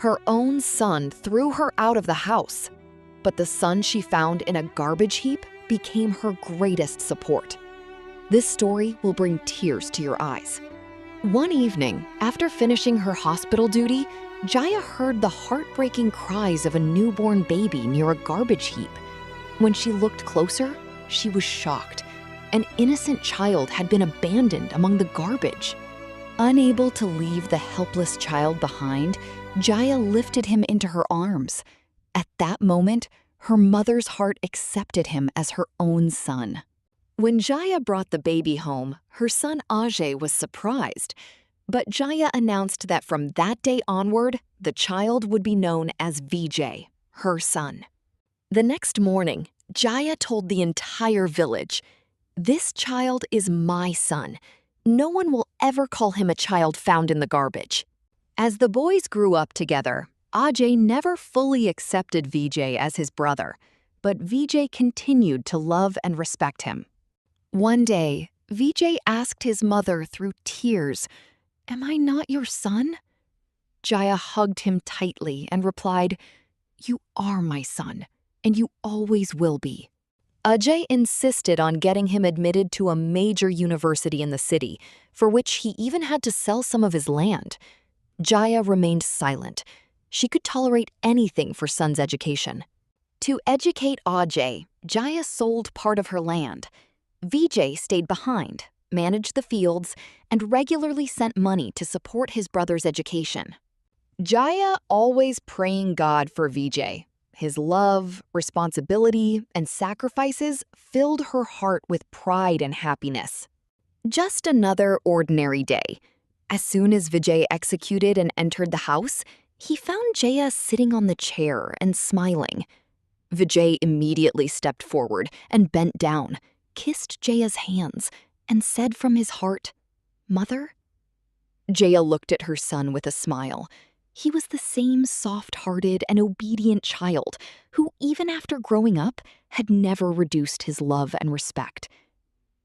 Her own son threw her out of the house, but the son she found in a garbage heap became her greatest support. This story will bring tears to your eyes. One evening, after finishing her hospital duty, Jaya heard the heartbreaking cries of a newborn baby near a garbage heap. When she looked closer, she was shocked. An innocent child had been abandoned among the garbage. Unable to leave the helpless child behind, Jaya lifted him into her arms. At that moment, her mother's heart accepted him as her own son. When Jaya brought the baby home, her son Ajay was surprised. But Jaya announced that from that day onward, the child would be known as Vijay, her son. The next morning, Jaya told the entire village, "This child is my son. No one will ever call him a child found in the garbage." As the boys grew up together, Ajay never fully accepted Vijay as his brother, but Vijay continued to love and respect him. One day, Vijay asked his mother through tears, "Am I not your son?" Jaya hugged him tightly and replied, "You are my son, and you always will be." Ajay insisted on getting him admitted to a major university in the city, for which he even had to sell some of his land. Jaya remained silent. She could tolerate anything for son's education. To educate Ajay, Jaya sold part of her land. Vijay stayed behind, managed the fields, and regularly sent money to support his brother's education. Jaya always praying God for Vijay. His love, responsibility, and sacrifices filled her heart with pride and happiness. Just another ordinary day. As soon as Vijay executed and entered the house, he found Jaya sitting on the chair and smiling. Vijay immediately stepped forward and bent down, kissed Jaya's hands, and said from his heart, "Mother?" Jaya looked at her son with a smile. He was the same soft-hearted and obedient child who, even after growing up, had never reduced his love and respect.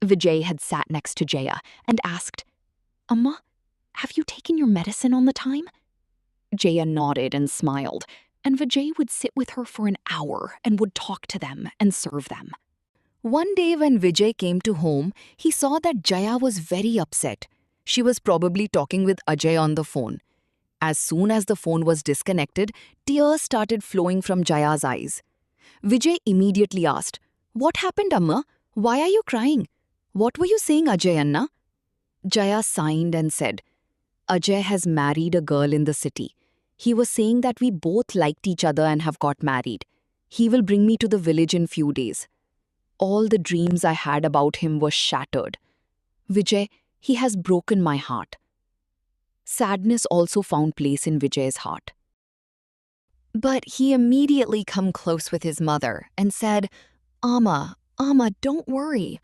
Vijay had sat next to Jaya and asked, "Amma, have you taken your medicine on the time?" Jaya nodded and smiled, and Vijay would sit with her for an hour and would talk to them and serve them. One day when Vijay came to home, he saw that Jaya was very upset. She was probably talking with Ajay on the phone. As soon as the phone was disconnected, tears started flowing from Jaya's eyes. Vijay immediately asked, "What happened, Amma? Why are you crying? What were you saying, Ajay Anna?" Jaya sighed and said, "Ajay has married a girl in the city. He was saying that we both liked each other and have got married. He will bring me to the village in few days. All the dreams I had about him were shattered. Vijay, he has broken my heart." Sadness also found place in Vijay's heart. But he immediately come close with his mother and said, Amma, don't worry.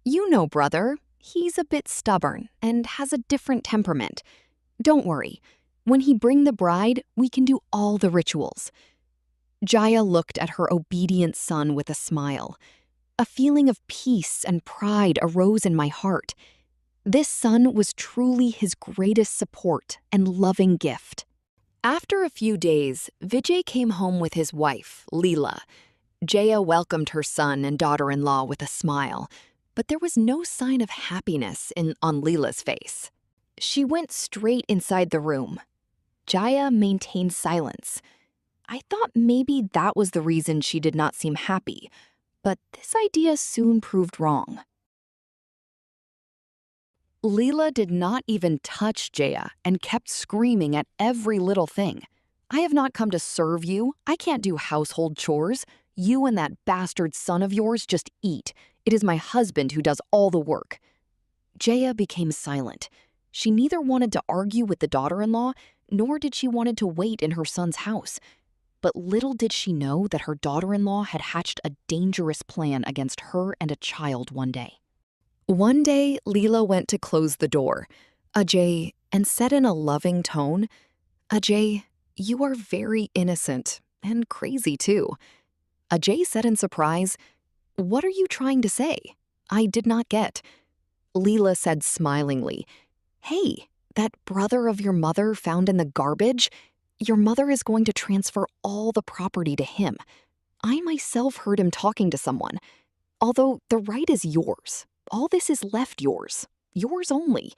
You know, brother, he's a bit stubborn and has a different temperament. Don't worry. When he bring the bride, we can do all the rituals." Jaya looked at her obedient son with a smile. A feeling of peace and pride arose in my heart. This son was truly his greatest support and loving gift. After a few days, Vijay came home with his wife, Leela. Jaya welcomed her son and daughter-in-law with a smile, but there was no sign of happiness on Leela's face. She went straight inside the room. Jaya maintained silence. I thought maybe that was the reason she did not seem happy, but this idea soon proved wrong. Leela did not even touch Jaya and kept screaming at every little thing. "I have not come to serve you. I can't do household chores. You and that bastard son of yours just eat. It is my husband who does all the work." Jaya became silent. She neither wanted to argue with the daughter-in-law, nor did she wanted to wait in her son's house. But little did she know that her daughter-in-law had hatched a dangerous plan against her and a child one day. One day, Leela went to close the door. Ajay, and said in a loving tone, "Ajay, you are very innocent and crazy too." Ajay said in surprise, "What are you trying to say? I did not get." Leela said smilingly, "Hey, that brother of your mother found in the garbage, Your mother is going to transfer all the property to him. I myself heard him talking to someone. Although the right is yours, all this is left yours. Yours only.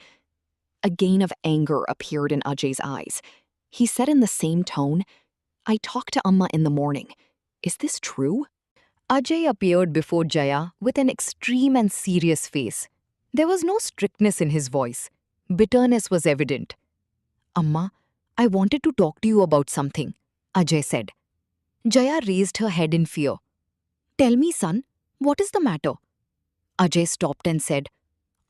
A gain of anger appeared in Ajay's eyes. He said in the same tone, I talked to Amma in the morning. Is this true? Ajay appeared before Jaya with an extreme and serious face. There was no strictness in his voice. Bitterness was evident. Amma, I wanted to talk to you about something, Ajay said. Jaya raised her head in fear. Tell me, son, what is the matter? Ajay stopped and said,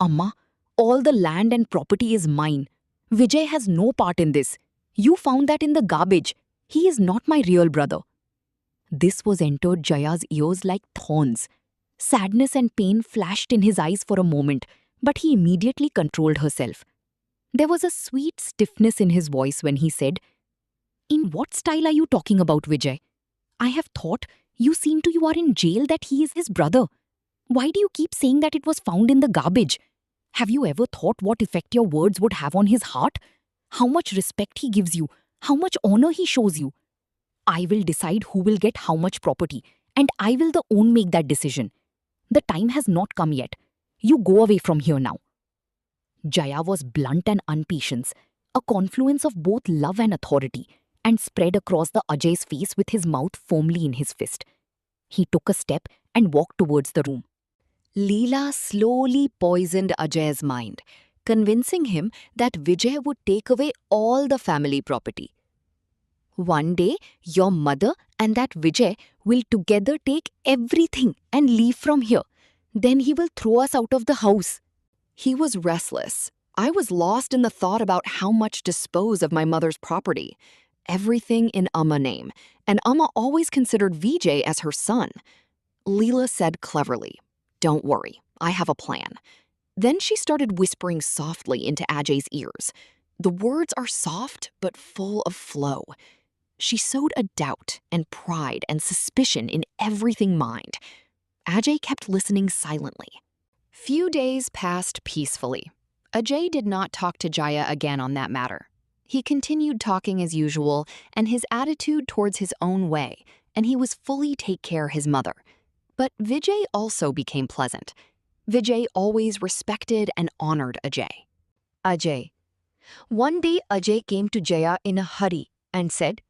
Amma, all the land and property is mine. Vijay has no part in this. You found that in the garbage. He is not my real brother. This was entered Jaya's ears like thorns. Sadness and pain flashed in his eyes for a moment, but he immediately controlled herself. There was a sweet stiffness in his voice when he said, In what style are you talking about, Vijay? I have thought you are in jail that he is his brother. Why do you keep saying that it was found in the garbage? Have you ever thought what effect your words would have on his heart? How much respect he gives you? How much honor he shows you? I will decide who will get how much property, and I will the own make that decision. The time has not come yet. You go away from here now. Jaya was blunt and unpatient, a confluence of both love and authority, and spread across the Ajay's face with his mouth firmly in his fist. He took a step and walked towards the room. Leela slowly poisoned Ajay's mind, convincing him that Vijay would take away all the family property. One day, your mother and that Vijay will together take everything and leave from here. Then he will throw us out of the house. He was restless. I was lost in the thought about how much dispose of my mother's property. Everything in Amma's name, and Amma always considered Vijay as her son. Leela said cleverly, Don't worry, I have a plan. Then she started whispering softly into Ajay's ears. The words are soft but full of flow. She sowed a doubt and pride and suspicion in everything mind. Ajay kept listening silently. Few days passed peacefully. Ajay did not talk to Jaya again on that matter. He continued talking as usual, and his attitude towards his own way, and he was fully take care his mother. But Vijay also became pleasant. Vijay always respected and honored Ajay. Ajay. One day Ajay came to Jaya in a hurry and said,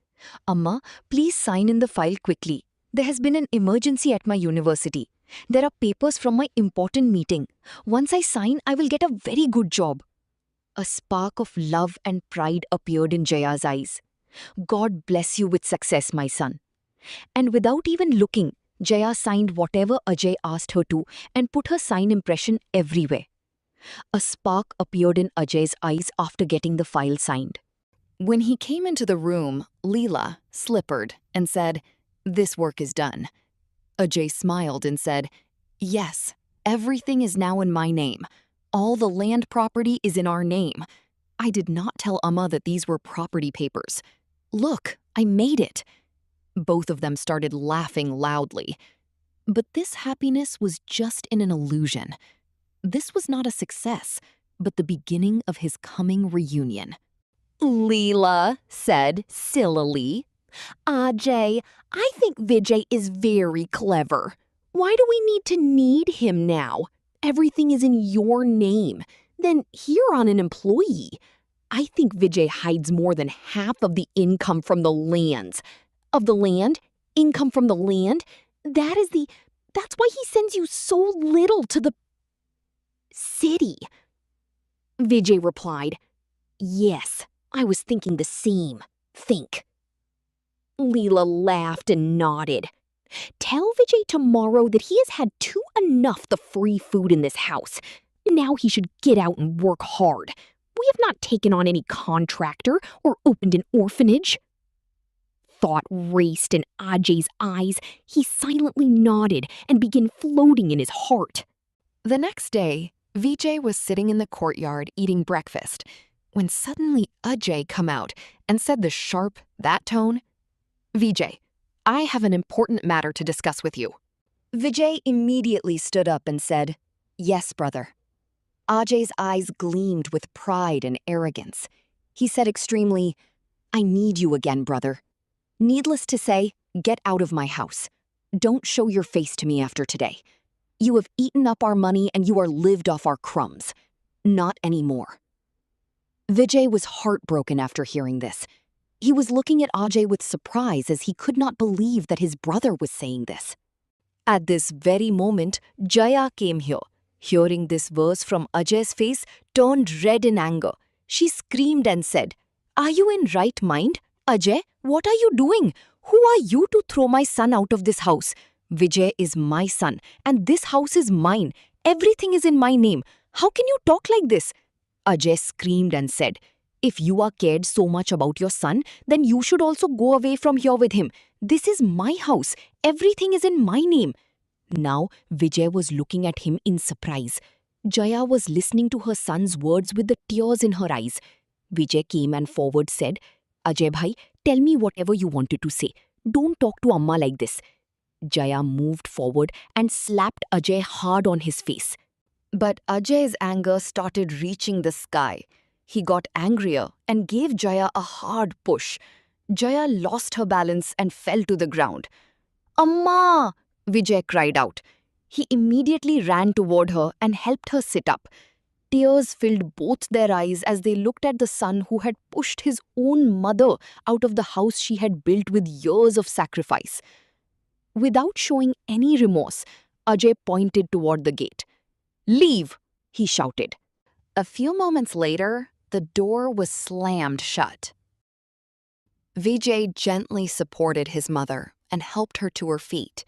Amma, please sign in the file quickly. There has been an emergency at my university. There are papers from my important meeting. Once I sign, I will get a very good job. A spark of love and pride appeared in Jaya's eyes. God bless you with success, my son. And without even looking, Jaya signed whatever Ajay asked her to and put her sign impression everywhere. A spark appeared in Ajay's eyes after getting the file signed. When he came into the room, Leela slippered and said, This work is done. Ajay smiled and said, Yes, everything is now in my name. All the land property is in our name. I did not tell Amma that these were property papers. Look, I made it. Both of them started laughing loudly. But this happiness was just in an illusion. This was not a success, but the beginning of his coming reunion. Leela said sillily, Ajay, I think Vijay is very clever. Why do we need to need him now? Everything is in your name. Then you're on an employee. I think Vijay hides more than half of the income from the lands. Of the land? Income from the land? That's why he sends you so little to the city. Vijay replied, Yes, I was thinking the same. Think. Leela laughed and nodded. Tell Vijay tomorrow that he has had enough the free food in this house. Now he should get out and work hard. We have not taken on any contractor or opened an orphanage. Thought raced in Ajay's eyes. He silently nodded and began floating in his heart. The next day, Vijay was sitting in the courtyard eating breakfast when suddenly Ajay come out and said the sharp, that tone, Vijay, I have an important matter to discuss with you. Vijay immediately stood up and said, Yes, brother. Ajay's eyes gleamed with pride and arrogance. He said extremely, I need you again, brother. Needless to say, get out of my house. Don't show your face to me after today. You have eaten up our money and you are lived off our crumbs. Not anymore. Vijay was heartbroken after hearing this. He was looking at Ajay with surprise as he could not believe that his brother was saying this. At this very moment, Jaya came here. Hearing this verse from Ajay's face turned red in anger. She screamed and said, "Are you in right mind? Ajay, what are you doing? Who are you to throw my son out of this house? Vijay is my son, and this house is mine. Everything is in my name. How can you talk like this?" Ajay screamed and said, "If you are cared so much about your son, then you should also go away from here with him. This is my house. Everything is in my name." Now, Vijay was looking at him in surprise. Jaya was listening to her son's words with the tears in her eyes. Vijay came and forward said, "Ajay bhai, tell me whatever you wanted to say. Don't talk to Amma like this." Jaya moved forward and slapped Ajay hard on his face. But Ajay's anger started reaching the sky. He got angrier and gave Jaya a hard push. Jaya lost her balance and fell to the ground. "Amma!" Vijay cried out. He immediately ran toward her and helped her sit up. Tears filled both their eyes as they looked at the son who had pushed his own mother out of the house she had built with years of sacrifice. Without showing any remorse, Ajay pointed toward the gate. "Leave!" he shouted. A few moments later, the door was slammed shut. Vijay gently supported his mother and helped her to her feet.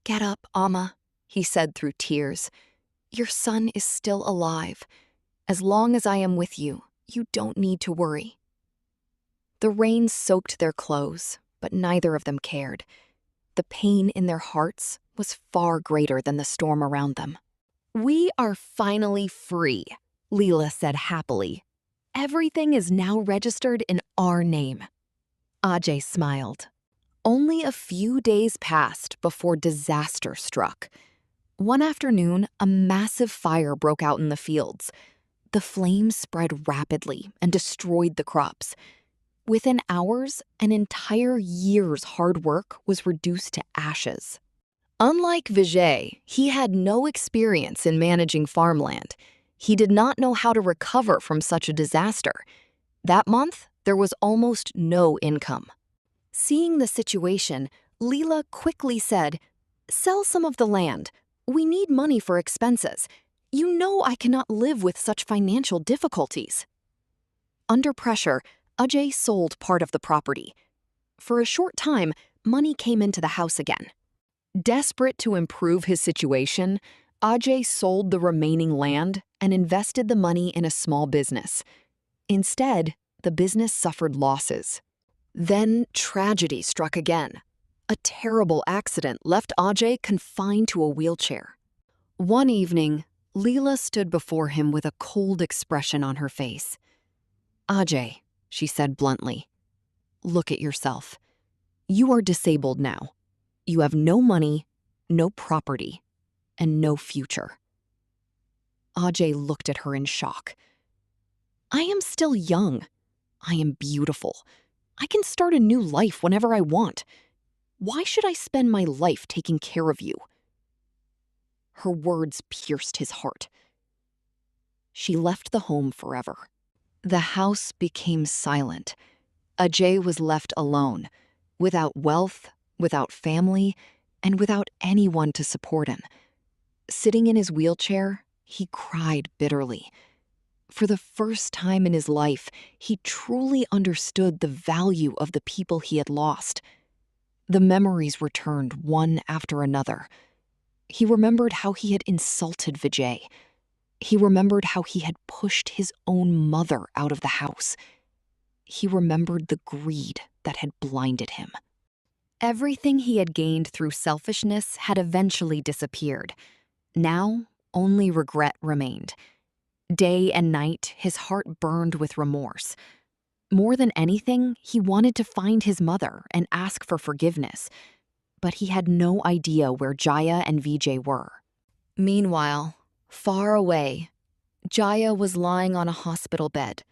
"Get up, Amma," he said through tears. "Your son is still alive. As long as I am with you, you don't need to worry." The rain soaked their clothes, but neither of them cared. The pain in their hearts was far greater than the storm around them. "We are finally free," Leela said happily. "Everything is now registered in our name." Ajay smiled. Only a few days passed before disaster struck. One afternoon, a massive fire broke out in the fields. The flames spread rapidly and destroyed the crops. Within hours, an entire year's hard work was reduced to ashes. Unlike Vijay, he had no experience in managing farmland. He did not know how to recover from such a disaster. That month, there was almost no income. Seeing the situation, Leela quickly said, "Sell some of the land. We need money for expenses. You know I cannot live with such financial difficulties." Under pressure, Ajay sold part of the property. For a short time, money came into the house again. Desperate to improve his situation, Ajay sold the remaining land and invested the money in a small business. Instead, the business suffered losses. Then tragedy struck again. A terrible accident left Ajay confined to a wheelchair. One evening, Leela stood before him with a cold expression on her face. "Ajay," she said bluntly, "look at yourself. You are disabled now. You have no money, no property, and no future." Ajay looked at her in shock. "I am still young. I am beautiful. I can start a new life whenever I want. Why should I spend my life taking care of you?" Her words pierced his heart. She left the home forever. The house became silent. Ajay was left alone, without wealth, without family, and without anyone to support him. Sitting in his wheelchair, he cried bitterly. For the first time in his life, he truly understood the value of the people he had lost. The memories returned one after another. He remembered how he had insulted Vijay. He remembered how he had pushed his own mother out of the house. He remembered the greed that had blinded him. Everything he had gained through selfishness had eventually disappeared. Now, only regret remained. Day and night, his heart burned with remorse. More than anything, he wanted to find his mother and ask for forgiveness. But he had no idea where Jaya and Vijay were. Meanwhile, far away, Jaya was lying on a hospital bed.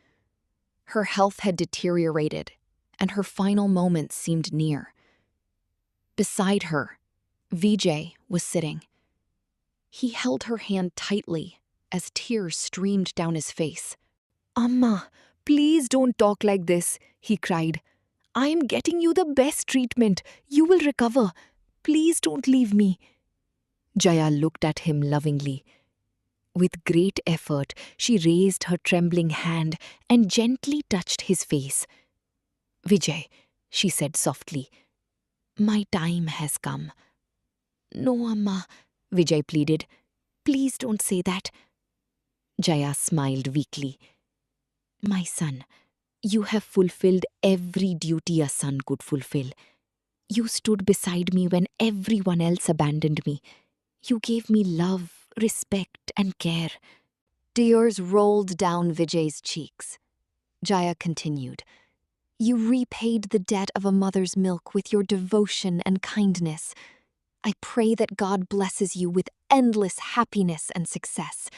Her health had deteriorated, and her final moments seemed near. Beside her, Vijay was sitting. He held her hand tightly as tears streamed down his face. "Amma, please don't talk like this," he cried. "I am getting you the best treatment. You will recover. Please don't leave me." Jaya looked at him lovingly. With great effort, she raised her trembling hand and gently touched his face. "Vijay," she said softly, "my time has come." "No, Amma," Vijay pleaded. "Please don't say that." Jaya smiled weakly. "My son, you have fulfilled every duty a son could fulfill. You stood beside me when everyone else abandoned me. You gave me love, respect, and care." Tears rolled down Vijay's cheeks. Jaya continued. "You repaid the debt of a mother's milk with your devotion and kindness. I pray that God blesses you with endless happiness and success.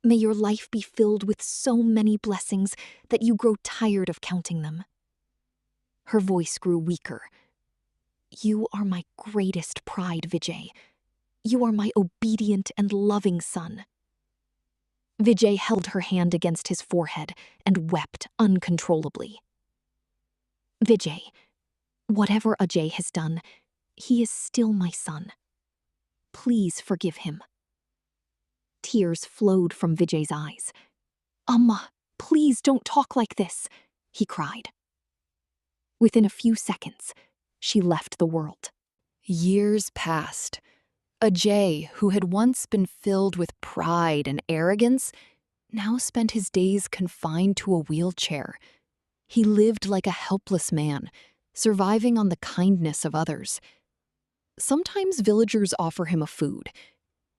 May your life be filled with so many blessings that you grow tired of counting them." Her voice grew weaker. "You are my greatest pride, Vijay. You are my obedient and loving son." Vijay held her hand against his forehead and wept uncontrollably. "Vijay, whatever Ajay has done, he is still my son. Please forgive him." Tears flowed from Vijay's eyes. "Amma, please don't talk like this," he cried. Within a few seconds, she left the world. Years passed. Ajay, who had once been filled with pride and arrogance, now spent his days confined to a wheelchair. He lived like a helpless man, surviving on the kindness of others. Sometimes villagers offer him a food.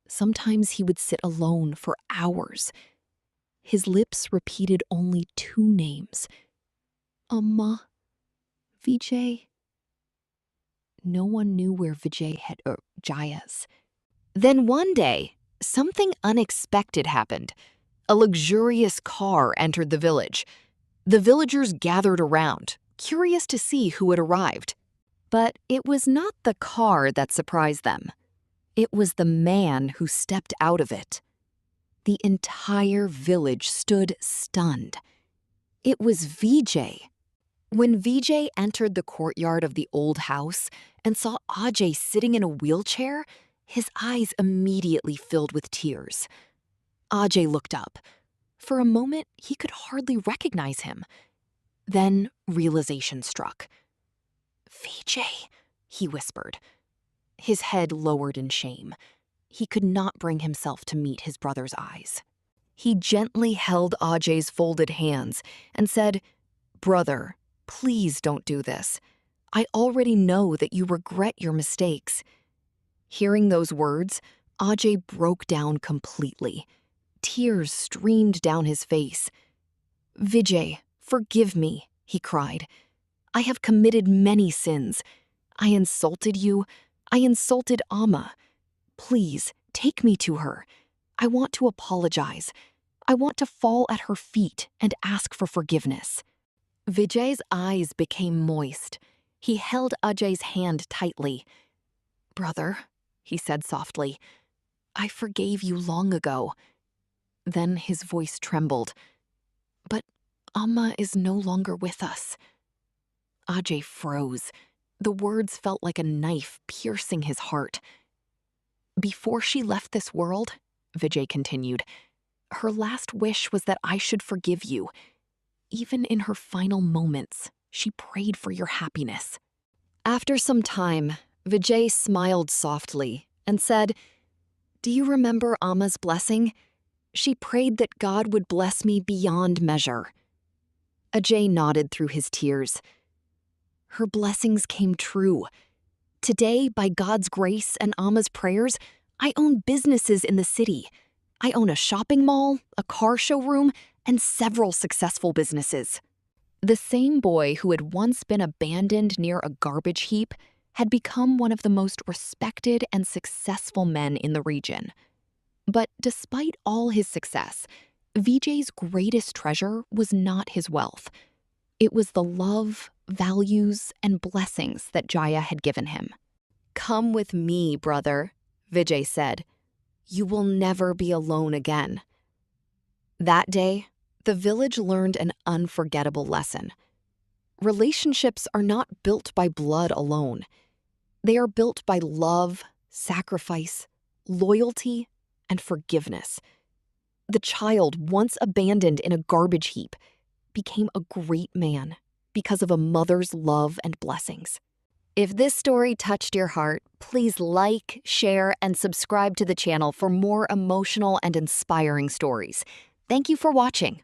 Sometimes he would sit alone for hours. His lips repeated only two names: Amma, Vijay. No one knew where Vijay had Jaya's. Then one day, something unexpected happened. A luxurious car entered the village. The villagers gathered around, curious to see who had arrived. But it was not the car that surprised them. It was the man who stepped out of it. The entire village stood stunned. It was Vijay. When Vijay entered the courtyard of the old house and saw Ajay sitting in a wheelchair, his eyes immediately filled with tears. Ajay looked up. For a moment, he could hardly recognize him. Then realization struck. "Vijay," he whispered. His head lowered in shame. He could not bring himself to meet his brother's eyes. He gently held Ajay's folded hands and said, "Brother, please don't do this. I already know that you regret your mistakes." Hearing those words, Ajay broke down completely. Tears streamed down his face. "Vijay, forgive me," he cried. "I have committed many sins. I insulted you. I insulted Amma. Please, take me to her. I want to apologize. I want to fall at her feet and ask for forgiveness." Vijay's eyes became moist. He held Ajay's hand tightly. "Brother," he said softly, "I forgave you long ago." Then his voice trembled. "But Amma is no longer with us." Ajay froze. The words felt like a knife piercing his heart. "Before she left this world," Vijay continued, "her last wish was that I should forgive you. Even in her final moments, she prayed for your happiness." After some time, Vijay smiled softly and said, "Do you remember Amma's blessing? She prayed that God would bless me beyond measure." Ajay nodded through his tears. "Her blessings came true. Today, by God's grace and Amma's prayers, I own businesses in the city. I own a shopping mall, a car showroom, and several successful businesses." The same boy who had once been abandoned near a garbage heap had become one of the most respected and successful men in the region. But despite all his success, Vijay's greatest treasure was not his wealth. It was the love, values, and blessings that Jaya had given him. "Come with me, brother," Vijay said. "You will never be alone again." That day, the village learned an unforgettable lesson. Relationships are not built by blood alone. They are built by love, sacrifice, loyalty, and forgiveness. The child, once abandoned in a garbage heap, became a great man because of a mother's love and blessings. If this story touched your heart, please like, share, and subscribe to the channel for more emotional and inspiring stories. Thank you for watching.